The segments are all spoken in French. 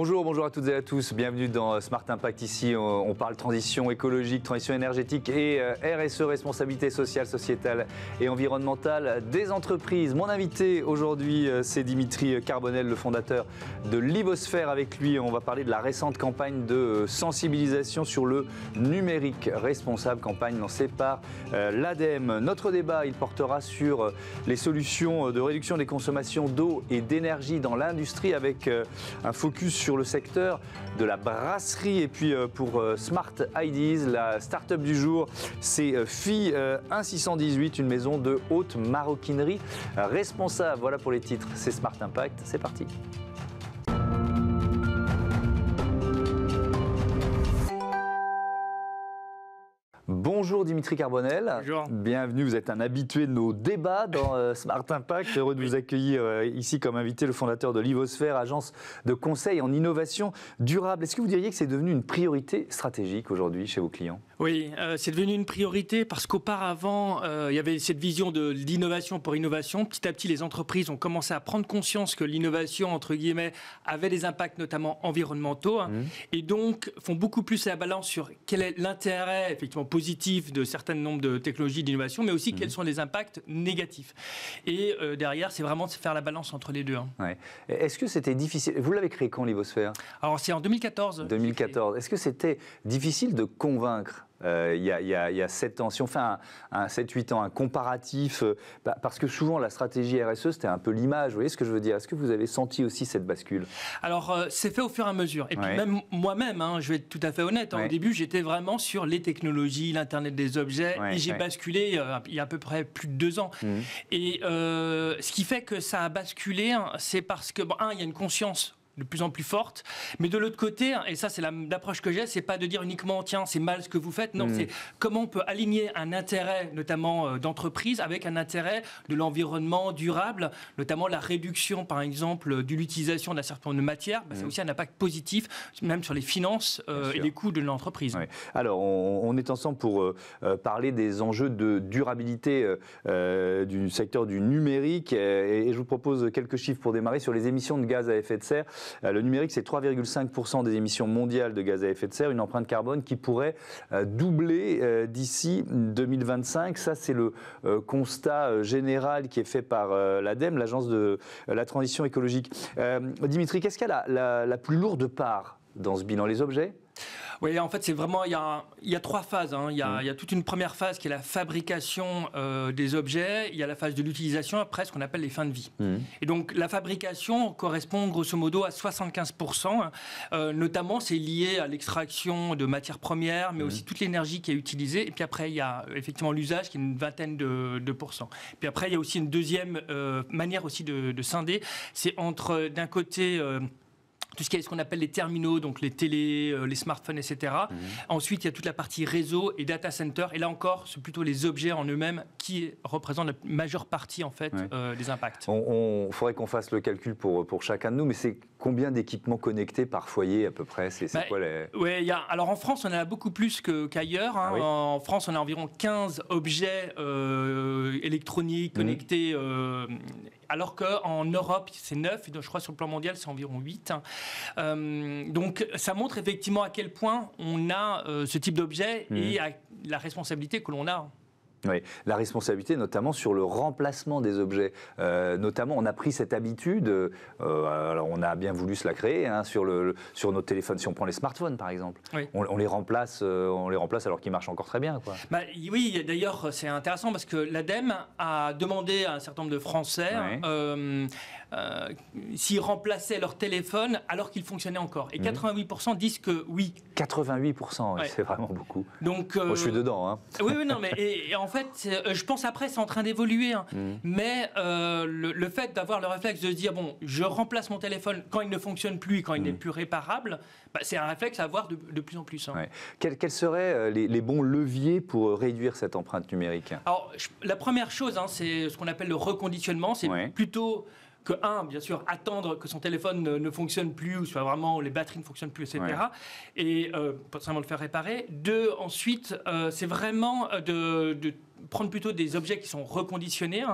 Bonjour à toutes et à tous, bienvenue dans Smart Impact. Ici on parle transition écologique, transition énergétique et RSE, responsabilité sociale, sociétale et environnementale des entreprises. Mon invité aujourd'hui c'est Dimitri Carbonel, le fondateur de Livosphère. Avec lui on va parler de la récente campagne de sensibilisation sur le numérique responsable, campagne lancée par l'ADEME. Notre débat il portera sur les solutions de réduction des consommations d'eau et d'énergie dans l'industrie avec un focus sur le secteur de la brasserie. Et puis pour Smart Ideas, la start-up du jour, c'est FI 1618, une maison de haute maroquinerie responsable. Voilà pour les titres, c'est Smart Impact, c'est parti. Bonjour Dimitri Carbonel. Bonjour. Bienvenue, vous êtes un habitué de nos débats dans Smart Impact. Heureux de vous accueillir ici comme invité, le fondateur de Livosphère, agence de conseil en innovation durable. Est-ce que vous diriez que c'est devenu une priorité stratégique aujourd'hui chez vos clients ? Oui, c'est devenu une priorité parce qu'auparavant, il y avait cette vision de l'innovation pour innovation. Petit à petit, les entreprises ont commencé à prendre conscience que l'innovation, entre guillemets, avait des impacts notamment environnementaux et donc font beaucoup plus la balance sur quel est l'intérêt effectivement positif de certains nombres de technologies d'innovation, mais aussi quels sont les impacts négatifs. Et derrière, c'est vraiment de faire la balance entre les deux. Ouais. Est-ce que c'était difficile ? Vous l'avez créé quand, Livosphère ? Alors, c'est en 2014. 2014. Est-ce que c'était difficile de convaincre il y a 7 ans, si on fait un 7-8 ans, un comparatif, parce que souvent la stratégie RSE c'était un peu l'image, vous voyez ce que je veux dire ? Est-ce que vous avez senti aussi cette bascule ? Alors c'est fait au fur et à mesure, et puis même moi-même, je vais être tout à fait honnête, au début j'étais vraiment sur les technologies, l'Internet des objets, et j'ai basculé il y a à peu près plus de 2 ans. Et ce qui fait que ça a basculé, c'est parce que, il y a une conscience de plus en plus forte, mais de l'autre côté, et ça c'est l'approche que j'ai, c'est pas de dire uniquement tiens c'est mal ce que vous faites, non, c'est comment on peut aligner un intérêt notamment d'entreprise avec un intérêt de l'environnement durable, notamment la réduction par exemple de l'utilisation d'un certain nombre de matières, c'est aussi un impact positif même sur les finances et les coûts de l'entreprise. Alors on est ensemble pour parler des enjeux de durabilité du secteur du numérique et je vous propose quelques chiffres pour démarrer sur les émissions de gaz à effet de serre. Le numérique, c'est 3,5% des émissions mondiales de gaz à effet de serre, une empreinte carbone qui pourrait doubler d'ici 2025. Ça, c'est le constat général qui est fait par l'ADEME, l'agence de la transition écologique. Dimitri, qu'est-ce qu'il y a la plus lourde part dans ce bilan ? Les objets ? Oui, en fait, c'est vraiment, il y a 3 phases. Il y a toute une première phase qui est la fabrication des objets. Il y a la phase de l'utilisation, après ce qu'on appelle les fins de vie. Et donc, la fabrication correspond grosso modo à 75%. Notamment, c'est lié à l'extraction de matières premières, mais aussi toute l'énergie qui est utilisée. Et puis après, il y a effectivement l'usage qui est une vingtaine de pourcents. Puis après, il y a aussi une deuxième manière aussi de scinder. C'est entre, d'un côté, tout ce qui est ce qu'on appelle les terminaux, donc les télés, les smartphones, etc. Ensuite, il y a toute la partie réseau et data center. Et là encore, c'est plutôt les objets en eux-mêmes qui représentent la majeure partie en fait des impacts. Il faudrait qu'on fasse le calcul pour chacun de nous, mais c'est combien d'équipements connectés par foyer à peu près ? Quoi les... Oui, alors en France, on en a beaucoup plus qu'ailleurs. En France, on a environ 15 objets électroniques connectés, alors qu'en Europe, c'est 9, et je crois sur le plan mondial, c'est environ 8. Donc ça montre effectivement à quel point on a ce type d'objet et à la responsabilité que l'on a. Oui, la responsabilité notamment sur le remplacement des objets. Notamment, on a pris cette habitude, alors on a bien voulu se la créer, sur nos téléphones. Si on prend les smartphones par exemple, on les remplace alors qu'ils marchent encore très bien, quoi. Oui, d'ailleurs c'est intéressant parce que l'ADEME a demandé à un certain nombre de Français s'ils remplaçaient leur téléphone alors qu'ils fonctionnaient encore. Et 88% disent que oui. 88%, c'est vraiment beaucoup. Donc, moi je suis dedans. Oui, non, mais et en fait, je pense après, c'est en train d'évoluer. Mais le fait d'avoir le réflexe de se dire, bon, je remplace mon téléphone quand il ne fonctionne plus, quand il n'est plus réparable, c'est un réflexe à avoir de plus en plus. Quels seraient les bons leviers pour réduire cette empreinte numérique ? Alors, la première chose, c'est ce qu'on appelle le reconditionnement. C'est plutôt que, bien sûr, attendre que son téléphone ne fonctionne plus, ou soit vraiment les batteries ne fonctionnent plus, etc. Et potentiellement le faire réparer. 2, ensuite, c'est vraiment de prendre plutôt des objets qui sont reconditionnés.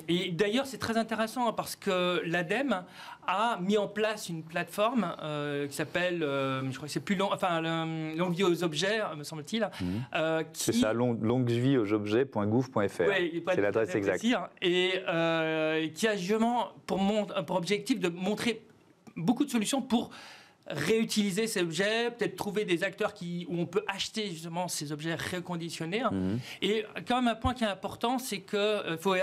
Et d'ailleurs, c'est très intéressant parce que l'ADEME a mis en place une plateforme qui s'appelle, je crois que c'est plus long, enfin, longue vie aux objets, me semble-t-il. C'est ça, longuevieauxobjets.gouv.fr. Oui, c'est l'adresse exacte. Et qui a justement pour objectif de montrer beaucoup de solutions pour réutiliser ces objets, peut-être trouver des acteurs où on peut acheter justement ces objets reconditionnés. Et quand même un point qui est important, c'est qu'il faut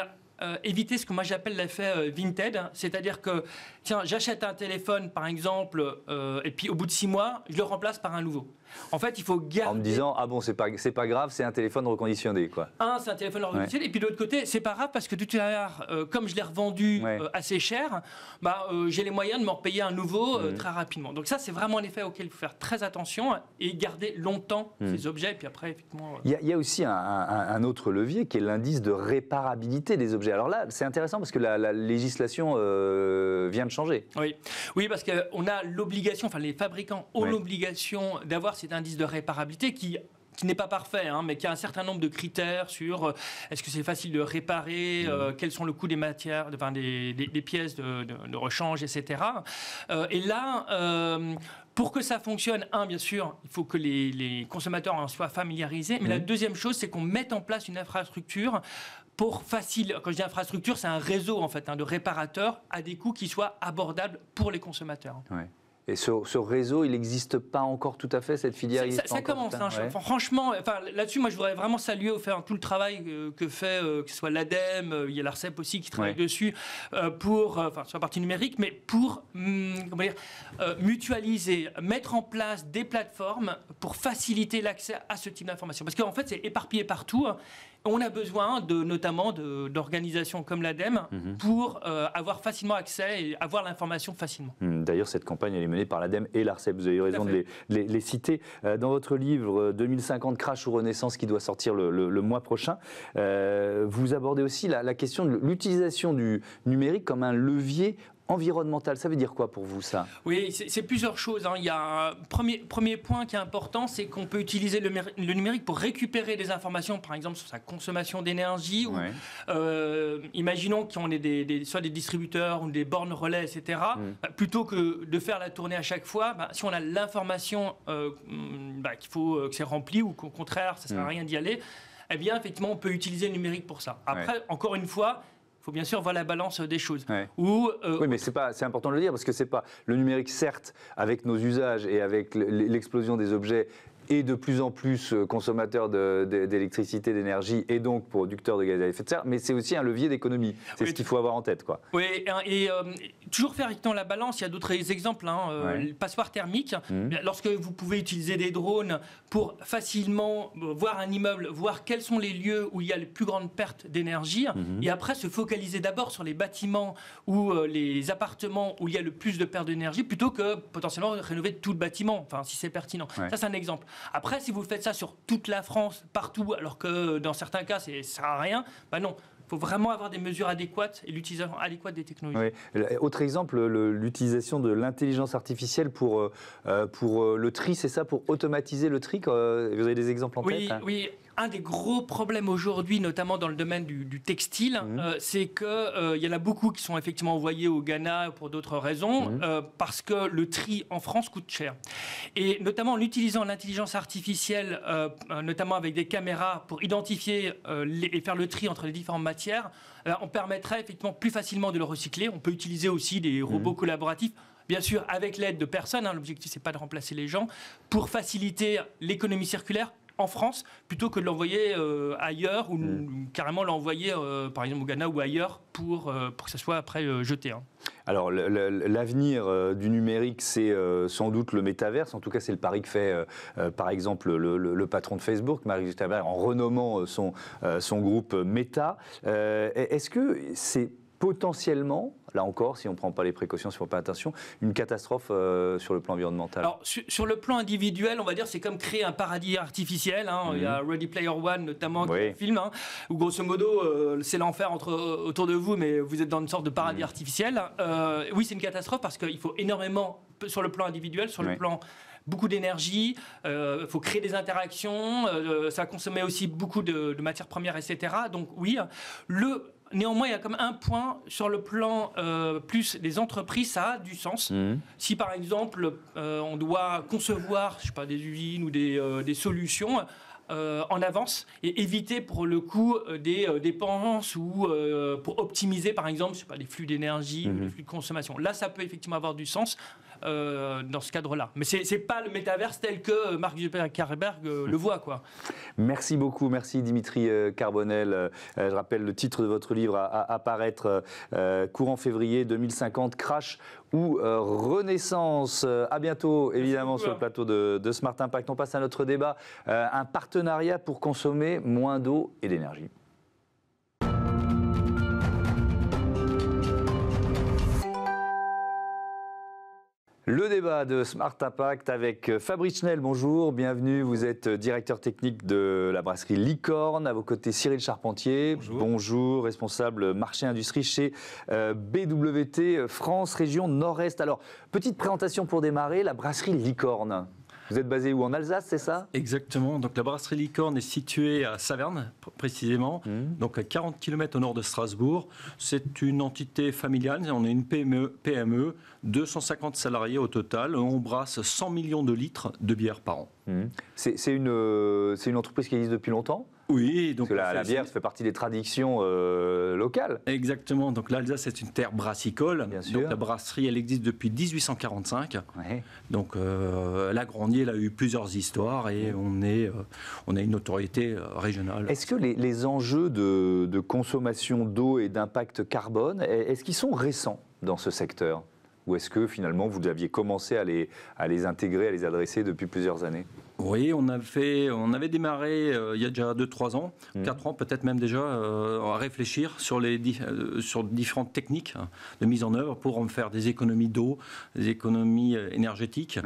éviter ce que moi j'appelle l'effet Vinted, c'est-à-dire que tiens, j'achète un téléphone par exemple et puis au bout de 6 mois, je le remplace par un nouveau. En fait, il faut garder... En me disant, ah bon, c'est pas grave, c'est un téléphone reconditionné, quoi. C'est un téléphone reconditionné, et puis de l'autre côté, c'est pas grave parce que tout à l'heure, comme je l'ai revendu assez cher, j'ai les moyens de m'en repayer un nouveau très rapidement. Donc ça, c'est vraiment un effet auquel il faut faire très attention et garder longtemps ces objets, et puis après, effectivement... Il y a aussi un autre levier qui est l'indice de réparabilité des objets. Alors là, c'est intéressant parce que la législation vient de changer. Oui, parce qu'on a l'obligation, enfin les fabricants ont l'obligation d'avoir cet indice de réparabilité qui n'est pas parfait, mais qui a un certain nombre de critères sur est-ce que c'est facile de réparer, quels sont le coût des matières, des pièces de rechange, etc. Et là, pour que ça fonctionne, bien sûr, il faut que les consommateurs en soient familiarisés, mais la deuxième chose, c'est qu'on mette en place une infrastructure pour facile. Quand je dis infrastructure, c'est un réseau en fait de réparateurs à des coûts qui soient abordables pour les consommateurs. Et ce réseau, il n'existe pas encore tout à fait, cette filière? Ça commence, franchement. Là-dessus, moi, je voudrais vraiment saluer tout le travail que fait, que ce soit l'ADEME, il y a l'ARCEP aussi qui travaille dessus, sur la partie numérique, mais pour mutualiser, mettre en place des plateformes pour faciliter l'accès à ce type d'informations. Parce qu'en fait, c'est éparpillé partout. On a besoin notamment d'organisations comme l'ADEME pour avoir facilement accès et avoir l'information facilement. D'ailleurs, cette campagne, elle est menée par l'ADEME et l'ARCEP. Vous avez eu raison de les citer. Dans votre livre 2050, Crash ou Renaissance, qui doit sortir le mois prochain, vous abordez aussi la question de l'utilisation du numérique comme un levier environnemental. Ça veut dire quoi pour vous, ça? Oui, c'est plusieurs choses. Il y a un premier point qui est important, c'est qu'on peut utiliser le numérique pour récupérer des informations, par exemple sur sa consommation d'énergie. Imaginons qu'on ait soit des distributeurs ou des bornes relais, etc. Plutôt que de faire la tournée à chaque fois, si on a l'information qu'il faut que c'est rempli ou qu'au contraire, ça ne sert à rien d'y aller, eh bien, effectivement, on peut utiliser le numérique pour ça. Après, encore une fois, il faut bien sûr voir la balance des choses. Oui, mais c'est important de le dire, parce que c'est pas le numérique, certes, avec nos usages et avec l'explosion des objets, et de plus en plus consommateurs d'électricité, d'énergie, et donc producteurs de gaz à effet de serre, mais c'est aussi un levier d'économie. C'est ce qu'il faut avoir en tête, quoi. Oui, et toujours faire la balance. Il y a d'autres exemples. Le passoire thermique. Lorsque vous pouvez utiliser des drones pour facilement voir un immeuble, voir quels sont les lieux où il y a les plus grandes pertes d'énergie, et après se focaliser d'abord sur les bâtiments ou les appartements où il y a le plus de pertes d'énergie, plutôt que potentiellement rénover tout le bâtiment, si c'est pertinent. Ça, c'est un exemple. Après, si vous faites ça sur toute la France, partout, alors que dans certains cas, ça ne sert à rien, non. Il faut vraiment avoir des mesures adéquates et l'utilisation adéquate des technologies. Autre exemple, l'utilisation de l'intelligence artificielle pour le tri, c'est ça, pour automatiser le tri? Vous avez des exemples en tête? Oui. Un des gros problèmes aujourd'hui, notamment dans le domaine du textile, c'est qu'il y en a beaucoup qui sont effectivement envoyés au Ghana pour d'autres raisons, parce que le tri en France coûte cher. Et notamment en utilisant l'intelligence artificielle, notamment avec des caméras pour identifier et faire le tri entre les différentes matières, on permettrait effectivement plus facilement de le recycler. On peut utiliser aussi des robots collaboratifs, bien sûr avec l'aide de personnes, l'objectif c'est pas de remplacer les gens, pour faciliter l'économie circulaire en France, plutôt que de l'envoyer ailleurs ou carrément l'envoyer par exemple au Ghana ou ailleurs pour que ça soit après jeté. Alors l'avenir du numérique, c'est sans doute le métaverse. En tout cas, c'est le pari que fait par exemple le patron de Facebook, Mark Zuckerberg, en renommant son groupe Meta. Est-ce que c'est potentiellement, là encore, si on ne prend pas les précautions, si on ne fait pas attention, une catastrophe sur le plan environnemental? Alors, sur le plan individuel, on va dire, c'est comme créer un paradis artificiel. Il y a Ready Player One, notamment, qui est un film, où grosso modo, c'est l'enfer autour de vous, mais vous êtes dans une sorte de paradis artificiel. Oui, c'est une catastrophe parce qu'il faut énormément, sur le plan individuel, sur le plan beaucoup d'énergie, il faut créer des interactions, ça va consommer aussi beaucoup de matières premières, etc. Donc oui, néanmoins, il y a comme un point sur le plan plus des entreprises, ça a du sens. Si par exemple, on doit concevoir, je sais pas, des usines ou des solutions en avance et éviter pour le coup des dépenses ou pour optimiser par exemple, je sais pas, les flux d'énergie ou les flux de consommation. Là, ça peut effectivement avoir du sens. Dans ce cadre-là. Mais ce n'est pas le métaverse tel que Mark Zuckerberg le voit, quoi. Merci beaucoup, merci Dimitri Carbonel. Je rappelle le titre de votre livre à paraître courant février 2050, Crash ou Renaissance. À bientôt, évidemment, sur le plateau de Smart Impact. On passe à notre débat. Un partenariat pour consommer moins d'eau et d'énergie. Le débat de Smart Impact avec Fabrice Schnell, bonjour, bienvenue. Vous êtes directeur technique de la brasserie Licorne. À vos côtés, Cyril Charpentier. Bonjour, responsable marché industrie chez BWT France Région Nord-Est. Alors, petite présentation pour démarrer, la brasserie Licorne. Vous êtes basé où, en Alsace, c'est ça? Exactement. Donc la brasserie Licorne est située à Saverne, précisément, donc à 40 km au nord de Strasbourg. C'est une entité familiale. On est une PME, 250 salariés au total. On brasse 100 millions de litres de bière par an. C'est une entreprise qui existe depuis longtemps? Oui, donc parce que la bière fait partie des traditions locales. Exactement. Donc l'Alsace est une terre brassicole. Bien sûr. Donc la brasserie, elle existe depuis 1845. Ouais. Donc elle a grandi, elle a eu plusieurs histoires et on a une autorité régionale. Est-ce que les enjeux de consommation d'eau et d'impact carbone, est-ce qu'ils sont récents dans ce secteur? Ou est-ce que finalement vous aviez commencé à les intégrer, à les adresser depuis plusieurs années? Oui, on avait démarré il y a déjà 2-3 ans, 4 ans peut-être même déjà, à réfléchir sur différentes techniques de mise en œuvre pour en faire des économies d'eau, des économies énergétiques,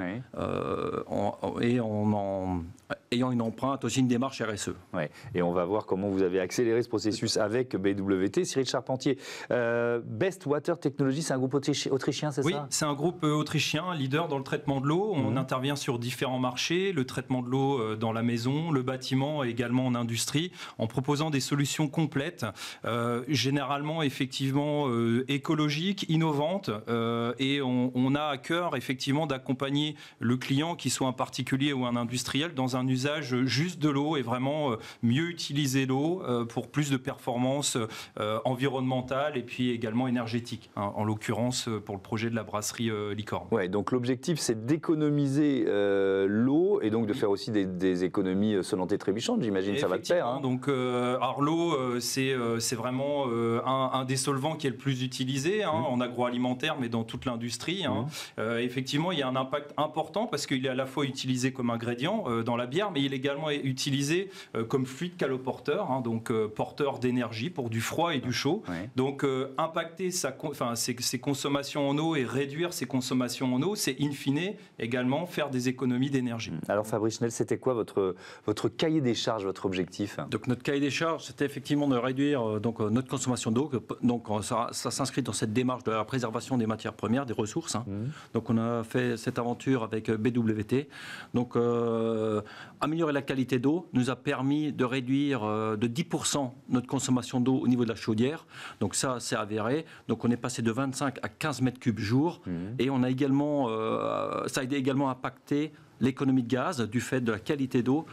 ayant une empreinte, aussi une démarche RSE. Ouais. Et on va voir comment vous avez accéléré ce processus avec BWT. Cyril Charpentier, Best Water Technology, c'est un groupe autrichien, c'est ça? Oui, c'est un groupe autrichien, leader dans le traitement de l'eau. On intervient sur différents marchés, le traitement de l'eau dans la maison, le bâtiment et également en industrie, en proposant des solutions complètes, généralement effectivement écologiques, innovantes, et on a à cœur effectivement d'accompagner le client, qu'il soit un particulier ou un industriel, dans un usage juste de l'eau et vraiment mieux utiliser l'eau pour plus de performances environnementales et puis également énergétiques, en l'occurrence pour le projet de la brasserie Licorne. Ouais, donc l'objectif c'est d'économiser l'eau et donc de faire aussi des économies sonnantes et trébuchantes, j'imagine, ça va de pair. Hein. Donc, alors l'eau, c'est vraiment un des solvants qui est le plus utilisé en agroalimentaire, mais dans toute l'industrie. Effectivement, il y a un impact important parce qu'il est à la fois utilisé comme ingrédient dans la bière, mais il est également utilisé comme fluide caloporteur, donc porteur d'énergie pour du froid et du chaud. Donc, impacter ses consommations en eau et réduire ses consommations en eau, c'est in fine également faire des économies d'énergie. Alors Fabrice Schnell, c'était quoi votre cahier des charges, votre objectif? Donc notre cahier des charges, c'était effectivement de réduire notre consommation d'eau. Donc ça s'inscrit dans cette démarche de la préservation des matières premières, des ressources. Donc on a fait cette aventure avec BWT. Donc améliorer la qualité d'eau nous a permis de réduire de 10% notre consommation d'eau au niveau de la chaudière. Donc ça, c'est avéré. Donc on est passé de 25 à 15 mètres cubes jour. Et on a également, ça a également impacté l'économie de gaz du fait de la qualité d'eau.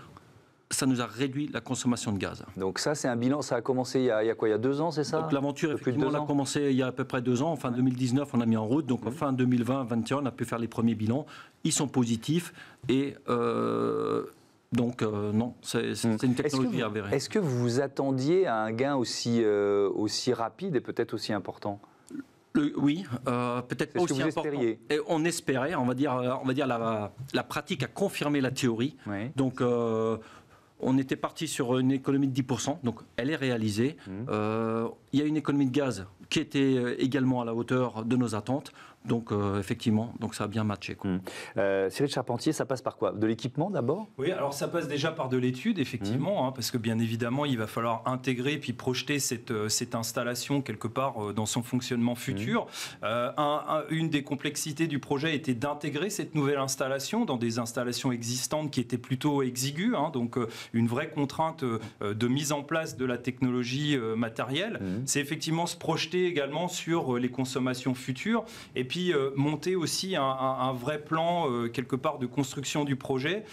Ça nous a réduit la consommation de gaz. Donc ça, c'est un bilan, ça a commencé il y a quoi, il y a 2 ans, c'est ça? Donc l'aventure, effectivement, a commencé il y a à peu près 2 ans. En fin 2019, on a mis en route. Donc en fin 2020-2021, on a pu faire les premiers bilans. Ils sont positifs et... Donc non, c'est une technologie avérée. Est-ce que vous vous attendiez à un gain aussi rapide et peut-être aussi important? Oui, peut-être pas aussi important. Et on espérait, on va dire la pratique a confirmé la théorie. Donc On était parti sur une économie de 10%, donc elle est réalisée. Il y a une économie de gaz qui était également à la hauteur de nos attentes. Donc effectivement, donc ça a bien matché, quoi. Cyril Charpentier, ça passe par quoi? De l'équipement d'abord? Oui, alors ça passe déjà par de l'étude, effectivement, parce que bien évidemment, il va falloir intégrer puis projeter cette installation quelque part dans son fonctionnement futur. Une des complexités du projet était d'intégrer cette nouvelle installation dans des installations existantes qui étaient plutôt exiguës, donc une vraie contrainte de mise en place de la technologie matérielle. C'est effectivement se projeter également sur les consommations futures et puis monter aussi un vrai plan quelque part de construction du projet,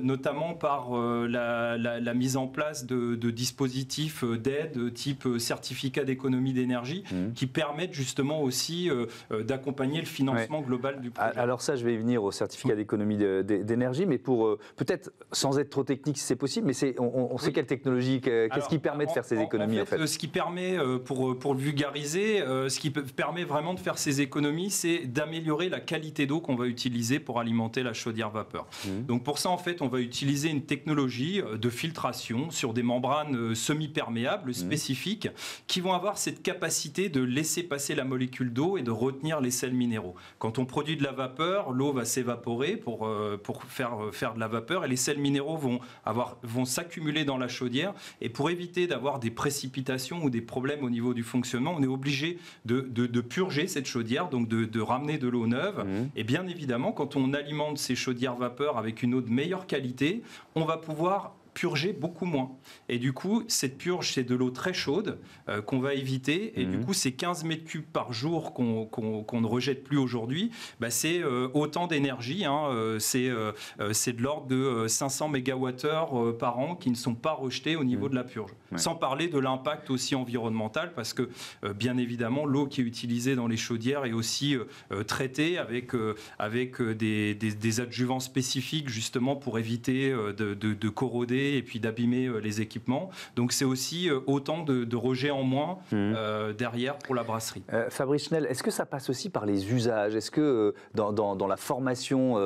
notamment par la mise en place de dispositifs d'aide type certificat d'économie d'énergie qui permettent justement aussi d'accompagner le financement global du projet. Alors ça, je vais y venir au certificat d'économie d'énergie, mais pour peut-être sans être trop technique si c'est possible, mais on sait quelle technologie, qu'est-ce qui permet de faire ces économies en fait? Ce qui permet, pour le vulgariser, ce qui permet vraiment de faire ces économies, c'est d'améliorer la qualité d'eau qu'on va utiliser pour alimenter la chaudière vapeur. Donc pour ça, en fait, on va utiliser une technologie de filtration sur des membranes semi-perméables spécifiques qui vont avoir cette capacité de laisser passer la molécule d'eau et de retenir les sels minéraux. Quand on produit de la vapeur, l'eau va s'évaporer pour faire de la vapeur et les sels minéraux vont s'accumuler dans la chaudière. Et pour éviter d'avoir des précipitations ou des problèmes au niveau du fonctionnement, on est obligé de purger cette chaudière, donc de ramener de l'eau neuve. Et bien évidemment, quand on alimente ces chaudières vapeur avec une eau de meilleure qualité, on va pouvoir purger beaucoup moins. Et du coup, cette purge, c'est de l'eau très chaude qu'on va éviter. Et du coup, ces 15 mètres cubes par jour qu'on ne rejette plus aujourd'hui, c'est autant d'énergie. C'est de l'ordre de 500 mégawattheures par an qui ne sont pas rejetés au niveau de la purge. Sans parler de l'impact aussi environnemental, parce que bien évidemment, l'eau qui est utilisée dans les chaudières est aussi traitée avec des adjuvants spécifiques justement pour éviter de corroder et puis d'abîmer les équipements. Donc c'est aussi autant de rejets en moins derrière pour la brasserie. Fabrice Schnell, est-ce que ça passe aussi par les usages? Est-ce que dans la formation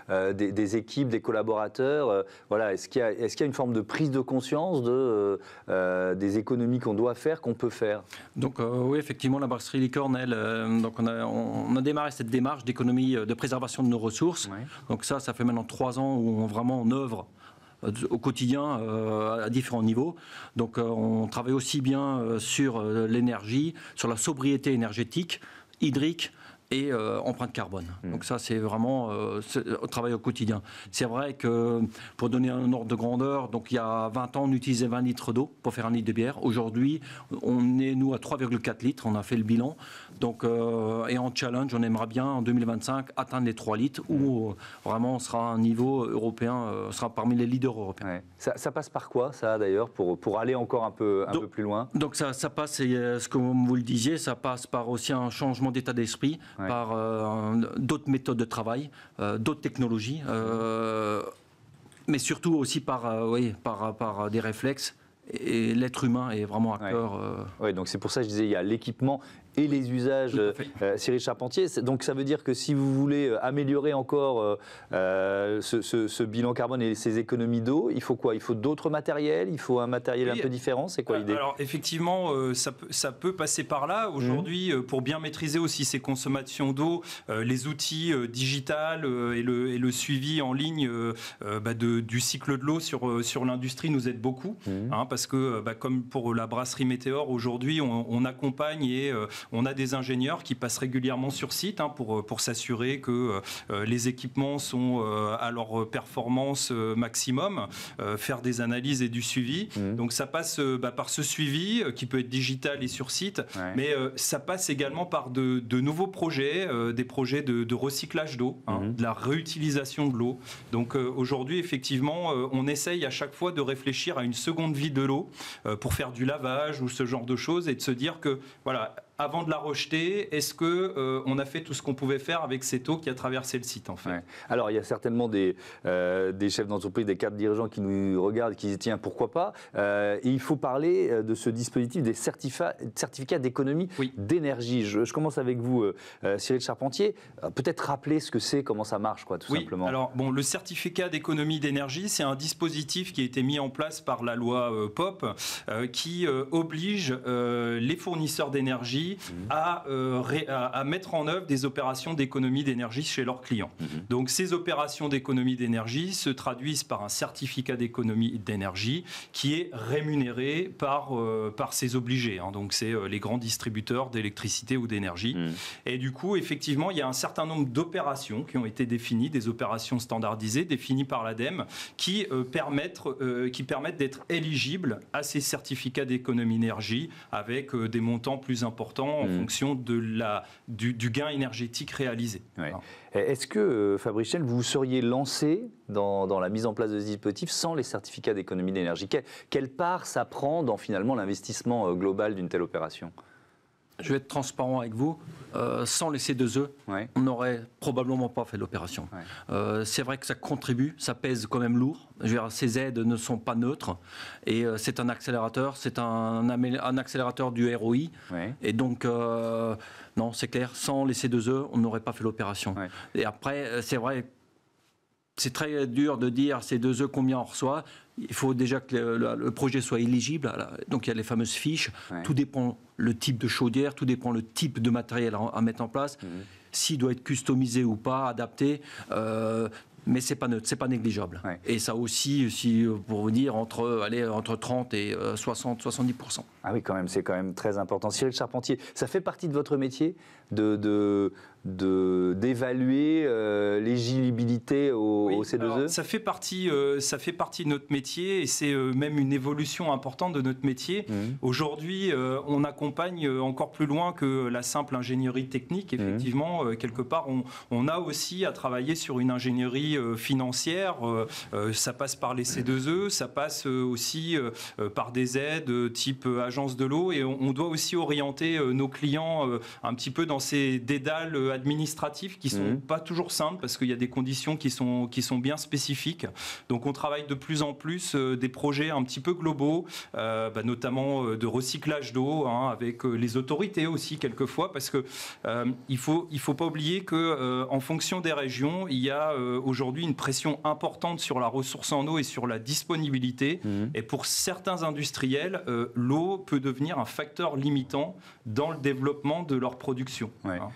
des équipes, des collaborateurs, est-ce qu'il y a une forme de prise de conscience des économies qu'on doit faire, qu'on peut faire? Donc oui, effectivement, la brasserie Licorne, donc on a démarré cette démarche d'économie, de préservation de nos ressources. Donc ça fait maintenant 3 ans où on œuvre au quotidien à différents niveaux. Donc on travaille aussi bien sur l'énergie, sur la sobriété énergétique, hydrique et empreinte carbone. Donc ça, c'est vraiment au travail au quotidien. C'est vrai que, pour donner un ordre de grandeur, donc il y a 20 ans, on utilisait 20 litres d'eau pour faire un litre de bière. Aujourd'hui, on est, nous, à 3,4 litres. On a fait le bilan. Donc, et en challenge, on aimerait bien, en 2025, atteindre les 3 litres, où vraiment on sera à un niveau européen, sera parmi les leaders européens. Ça passe par quoi, ça, d'ailleurs, pour aller encore un peu plus loin? Donc ça passe, comme vous le disiez, ça passe par aussi un changement d'état d'esprit, par d'autres méthodes de travail, d'autres technologies, mais surtout aussi par des réflexes. Et l'être humain est vraiment à cœur. Donc c'est pour ça que je disais, il y a l'équipement et les usages, Cyril Charpentier. Donc ça veut dire que si vous voulez améliorer encore ce bilan carbone et ces économies d'eau, il faut quoi? Il faut d'autres matériels? Il faut un matériel un peu différent? C'est quoi l'idée? Alors effectivement, ça peut passer par là. Aujourd'hui, pour bien maîtriser aussi ces consommations d'eau, les outils digitales et le suivi en ligne du cycle de l'eau sur l'industrie nous aident beaucoup. Parce que comme pour la brasserie Météor, aujourd'hui, on accompagne et on a des ingénieurs qui passent régulièrement sur site pour s'assurer que les équipements sont à leur performance maximum, faire des analyses et du suivi. Donc ça passe par ce suivi qui peut être digital et sur site, mais ça passe également par de nouveaux projets, des projets de recyclage d'eau, de la réutilisation de l'eau. Donc aujourd'hui, effectivement, on essaye à chaque fois de réfléchir à une seconde vie de l'eau pour faire du lavage ou ce genre de choses et de se dire que voilà, avant de la rejeter, est-ce qu'on a fait tout ce qu'on pouvait faire avec cette eau qui a traversé le site en fait. Ouais. Alors il y a certainement des chefs d'entreprise, des cadres dirigeants qui nous regardent, qui disent tiens pourquoi pas. Et il faut parler de ce dispositif des certificats d'économie d'énergie. Je commence avec vous, Cyril Charpentier. Peut-être rappeler ce que c'est, comment ça marche, quoi, tout simplement. Alors bon, le certificat d'économie d'énergie, c'est un dispositif qui a été mis en place par la loi POP, qui oblige les fournisseurs d'énergie à mettre en œuvre des opérations d'économie d'énergie chez leurs clients. Donc ces opérations d'économie d'énergie se traduisent par un certificat d'économie d'énergie qui est rémunéré par ses obligés. Donc c'est les grands distributeurs d'électricité ou d'énergie. Et du coup, effectivement, il y a un certain nombre d'opérations qui ont été définies, des opérations standardisées, définies par l'ADEME, qui permettent d'être éligibles à ces certificats d'économie d'énergie avec des montants plus importants en fonction du gain énergétique réalisé. Ouais. Est-ce que, Fabrice Chel, vous seriez lancé dans la mise en place de ce dispositif sans les certificats d'économie d'énergie? Quelle part ça prend dans finalement l'investissement global d'une telle opération? Je vais être transparent avec vous. Sans les C2E, on n'aurait probablement pas fait l'opération. C'est vrai que ça contribue, ça pèse quand même lourd. Je veux dire, ces aides ne sont pas neutres. Et c'est un accélérateur, un accélérateur du ROI. Et donc, non, c'est clair, sans les C2E, on n'aurait pas fait l'opération. Et après, c'est vrai, c'est très dur de dire C2E combien on reçoit. Il faut déjà que le projet soit éligible. Donc il y a les fameuses fiches. Tout dépend le type de chaudière, tout dépend le type de matériel à mettre en place. S'il doit être customisé ou pas, adapté. Mais c'est pas neutre, c'est pas négligeable. Et ça aussi, pour vous dire, entre 30 et 60-70%. Ah oui, quand même, c'est quand même très important. Cyril Charpentier, ça fait partie de votre métier d'évaluer l'éligibilité au C2E? Alors, ça fait partie de notre métier et c'est même une évolution importante de notre métier. Aujourd'hui, on accompagne encore plus loin que la simple ingénierie technique. Effectivement, quelque part, on a aussi à travailler sur une ingénierie financière. Ça passe par les C2E, ça passe aussi par des aides type agence de l'eau et on doit aussi orienter nos clients un petit peu dans ces dédales administratifs qui sont pas toujours simples parce qu'il y a des conditions qui sont bien spécifiques. Donc on travaille de plus en plus des projets un petit peu globaux, notamment de recyclage d'eau avec les autorités aussi quelquefois parce que il faut pas oublier que en fonction des régions, il y a aujourd'hui une pression importante sur la ressource en eau et sur la disponibilité. Et pour certains industriels, l'eau peut devenir un facteur limitant dans le développement de leur production.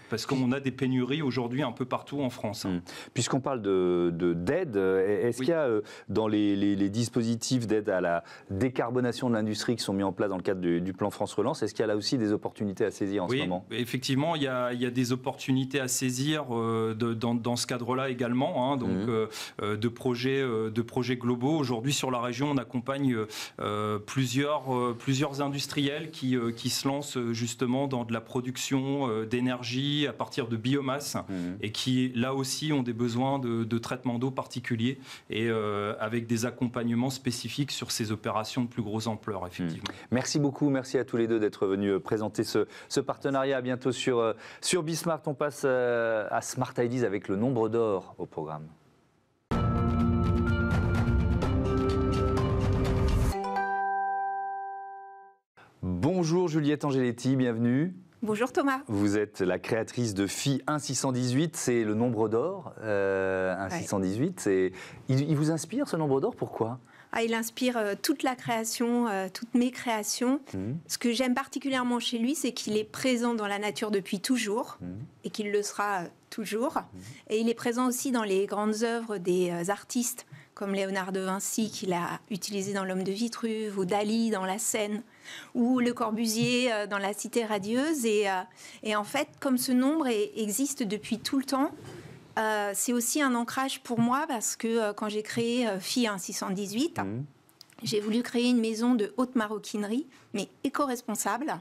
Parce qu'on a des pénuries aujourd'hui un peu partout en France. Puisqu'on parle d'aide, est-ce qu'il y a dans les dispositifs d'aide à la décarbonation de l'industrie qui sont mis en place dans le cadre du plan France Relance, est-ce qu'il y a là aussi des opportunités à saisir en ce moment? Effectivement, il y a des opportunités à saisir dans ce cadre-là également, de projets globaux. Aujourd'hui, sur la région, on accompagne plusieurs industriels qui se lancent justement dans de la production d'énergie à partir de biomasse et qui, là aussi, ont des besoins de traitement d'eau particuliers et avec des accompagnements spécifiques sur ces opérations de plus grosse ampleur, effectivement. Merci beaucoup, merci à tous les deux d'être venus présenter ce partenariat. À bientôt sur Bismart. On passe à Smart Ideas avec le nombre d'or au programme. Bonjour Juliette Angeletti, bienvenue. Bonjour Thomas. Vous êtes la créatrice de FI 1618, c'est le nombre d'or, 1618. Il vous inspire ce nombre d'or, pourquoi ? Il inspire toute la création, toutes mes créations. Ce que j'aime particulièrement chez lui, c'est qu'il est présent dans la nature depuis toujours et qu'il le sera toujours. Et il est présent aussi dans les grandes œuvres des artistes comme Léonard de Vinci, qu'il a utilisé dans L'Homme de Vitruve, ou Dali dans La Seine, ou Le Corbusier dans La Cité radieuse. Et en fait, comme ce nombre existe depuis tout le temps, c'est aussi un ancrage pour moi parce que quand j'ai créé FI 1618, j'ai voulu créer une maison de haute maroquinerie, mais éco-responsable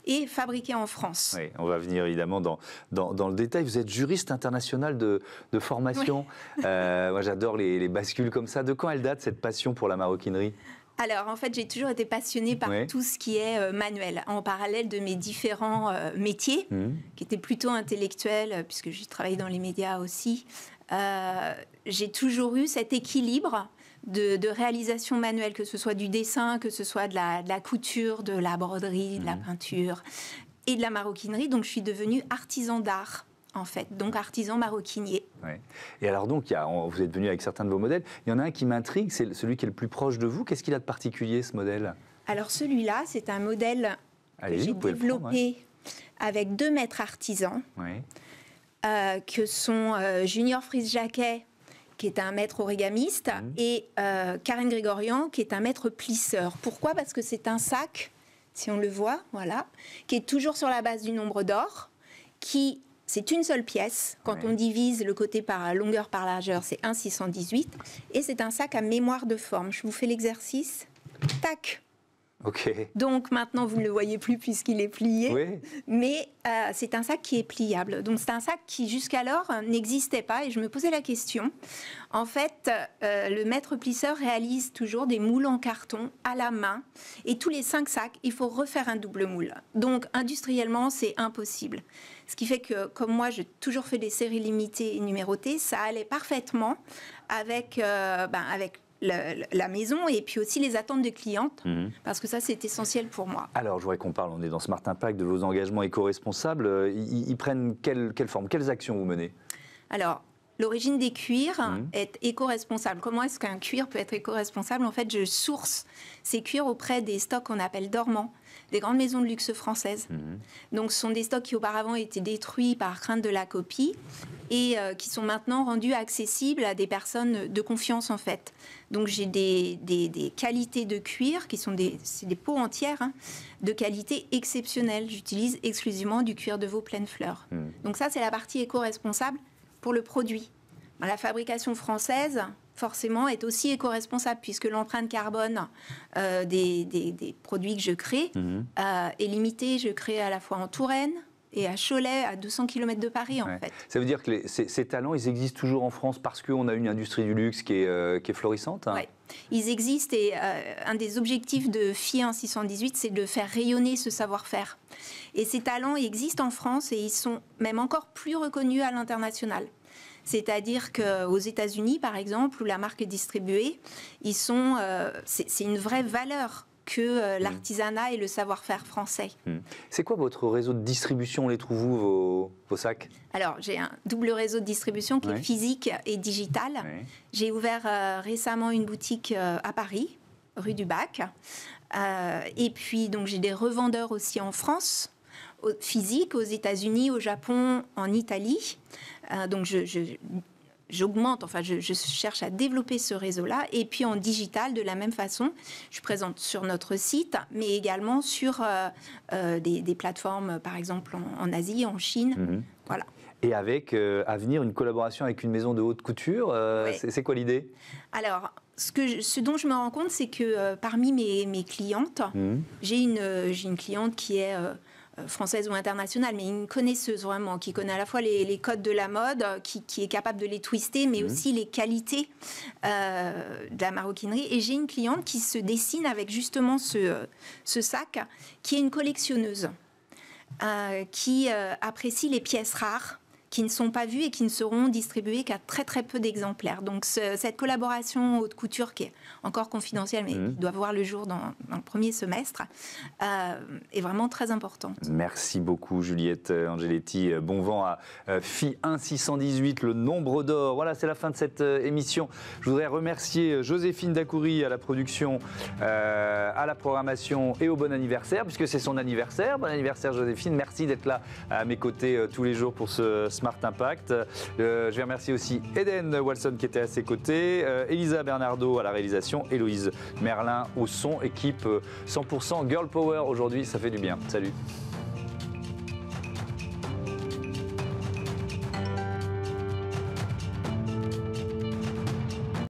et fabriquée en France. Oui, on va venir évidemment dans le détail. Vous êtes juriste international de formation. Moi, j'adore les bascules comme ça. De quand elle date, cette passion pour la maroquinerie ? Alors, en fait, j'ai toujours été passionnée par tout ce qui est manuel, en parallèle de mes différents métiers, qui étaient plutôt intellectuels, puisque j'ai travaillé dans les médias aussi. J'ai toujours eu cet équilibre de réalisation manuelle, que ce soit du dessin, que ce soit de la couture, de la broderie, de la peinture et de la maroquinerie. Donc, je suis devenue artisan d'art, en fait, donc artisan maroquinier. Ouais. Et alors donc, vous êtes venu avec certains de vos modèles. Il y en a un qui m'intrigue, c'est celui qui est le plus proche de vous. Qu'est-ce qu'il a de particulier, ce modèle? Alors celui-là, c'est un modèle que j'ai développé avec 2 maîtres artisans, que sont Junior Frise-Jacquet, qui est un maître origamiste, et Karen Grégorian, qui est un maître plisseur. Pourquoi? Parce que c'est un sac, si on le voit, voilà, qui est toujours sur la base du nombre d'or, c'est une seule pièce. Quand on divise le côté par longueur par largeur, c'est 1,618. Et c'est un sac à mémoire de forme. Je vous fais l'exercice. Tac! Ok. Donc maintenant, vous ne le voyez plus puisqu'il est plié. Oui. Mais c'est un sac qui est pliable. Donc c'est un sac qui jusqu'alors n'existait pas. Et je me posais la question. En fait, le maître plisseur réalise toujours des moules en carton à la main. Et tous les 5 sacs, il faut refaire un double moule. Donc industriellement, c'est impossible. Ce qui fait que, comme moi, j'ai toujours fait des séries limitées et numérotées, ça allait parfaitement avec la maison et puis aussi les attentes de clientes, parce que ça, c'est essentiel pour moi. Alors, je voudrais qu'on parle, on est dans Smart Impact, de vos engagements éco-responsables. Ils prennent quelle forme? Quelles actions vous menez? Alors, l'origine des cuirs est éco-responsable. Comment est-ce qu'un cuir peut être éco-responsable? En fait, je source ces cuirs auprès des stocks qu'on appelle dormants, des grandes maisons de luxe françaises. Donc, ce sont des stocks qui auparavant étaient détruits par crainte de la copie et qui sont maintenant rendus accessibles à des personnes de confiance, en fait. Donc, j'ai des qualités de cuir qui sont c'est des peaux entières, de qualité exceptionnelle. J'utilise exclusivement du cuir de veau pleine fleur. Donc, ça, c'est la partie éco-responsable pour le produit. La fabrication française, forcément, est aussi éco-responsable, puisque l'empreinte carbone des produits que je crée est limitée. Je crée à la fois en Touraine et à Cholet, à 200 km de Paris, en fait. Ça veut dire que ces talents, ils existent toujours en France parce qu'on a une industrie du luxe qui est florissante, Oui, ils existent, et un des objectifs de FI 1618, c'est de faire rayonner ce savoir-faire. Et ces talents existent en France et ils sont même encore plus reconnus à l'international. C'est-à-dire qu'aux États-Unis, par exemple, où la marque est distribuée, c'est une vraie valeur que l'artisanat et le savoir-faire français. C'est quoi votre réseau de distribution? On les trouve où, vos sacs? Alors, j'ai un double réseau de distribution qui est physique et digital. J'ai ouvert récemment une boutique à Paris, rue du Bac. Et puis, donc, j'ai des revendeurs aussi en France, physique, aux États-Unis, au Japon, en Italie. Donc, j'augmente, enfin, je cherche à développer ce réseau-là. Et puis, en digital, de la même façon, je suis présente sur notre site, mais également sur des plateformes, par exemple, en Asie, en Chine. Voilà. Et avec, à venir, une collaboration avec une maison de haute couture. C'est quoi l'idée? Alors, ce dont je me rends compte, c'est que parmi mes clientes, j'ai une cliente qui est française ou internationale, mais une connaisseuse vraiment, qui connaît à la fois les codes de la mode, qui est capable de les twister, mais aussi les qualités de la maroquinerie. Et j'ai une cliente qui se dessine avec justement ce sac, qui est une collectionneuse, qui apprécie les pièces rares, qui ne sont pas vues et qui ne seront distribuées qu'à très très peu d'exemplaires. Donc cette collaboration haute couture, qui est encore confidentielle, mais qui doit voir le jour dans le premier semestre, est vraiment très importante. Merci beaucoup Juliette Angeletti. Bon vent à FI 1618, le nombre d'or. Voilà, c'est la fin de cette émission. Je voudrais remercier Joséphine Dacoury à la production, à la programmation et au bon anniversaire, puisque c'est son anniversaire. Bon anniversaire Joséphine, merci d'être là à mes côtés tous les jours pour ce Smart Impact. Je vais remercier aussi Eden Walson qui était à ses côtés, Elisa Bernardo à la réalisation, Héloïse Merlin au son, équipe 100% Girl Power aujourd'hui, ça fait du bien. Salut.